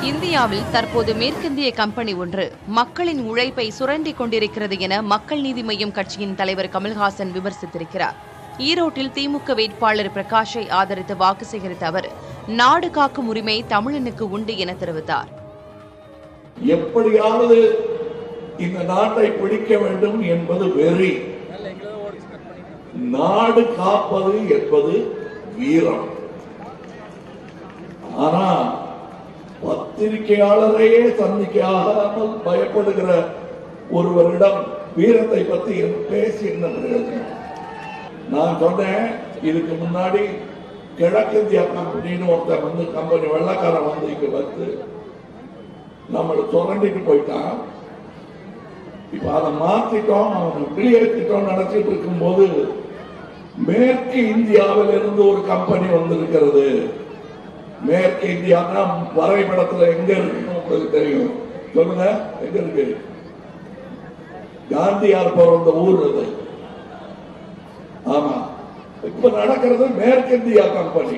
இந்தியாவில் தற்போது மேற்கிந்திய கம்பெனி ஒன்று மக்களின் உழைப்பை சுரண்டிக் கொண்டிருக்கிறது என மக்கள் நீதி மய்யம் கட்சியின் தலைவர் கமல்ஹாசன் விமர்சித்திருக்கிறார். ஈரோட்டில் திமுக வேட்பாளர் பிரகாஷை ஆதரித்து வாக்கு சேகரித்த அவர், நாடு காக்கும் உரிமை தமிழனுக்கு உண்டு என தெரிவித்தார். எப்படியாவது இந்த நாட்டை பிடிக்க வேண்டும் என்பது வெறி. நாடு காப்பது என்பது வீரம். ஆனா பத்திரிகையாளரையே சந்திக்காமல் பயப்படுகிற ஒருவரிடம் வீரத்தை பத்தி பேசி என்ன பிரயோஜனம்? நான் சொன்னேன், இதுக்கு முன்னாடி கிழக்கிந்தியா கம்பெனின்னு ஒருத்தர் வந்து கம்பெனி வெள்ளக்காரன் வந்து இங்க வந்து நம்மளை சுரண்டிட்டு போயிட்டான். இப்ப அதை மாத்திட்டோம், அவனை வெளியேற்றிட்டோம் நினைச்சிட்டு இருக்கும் போது மேற்கு இந்தியாவில் இருந்து ஒரு கம்பெனி வந்திருக்கிறது. மேற்கு இந்தியானா வரைபடத்துல எங்க இருக்குன்னு உங்களுக்கு தெரியும். சொல்லுங்க, எங்க இருக்கு? காந்தியார் பிறந்த ஊர் அது. ஆமா, இப்ப நடக்கிறது மேற்கு இந்தியா கம்பெனி.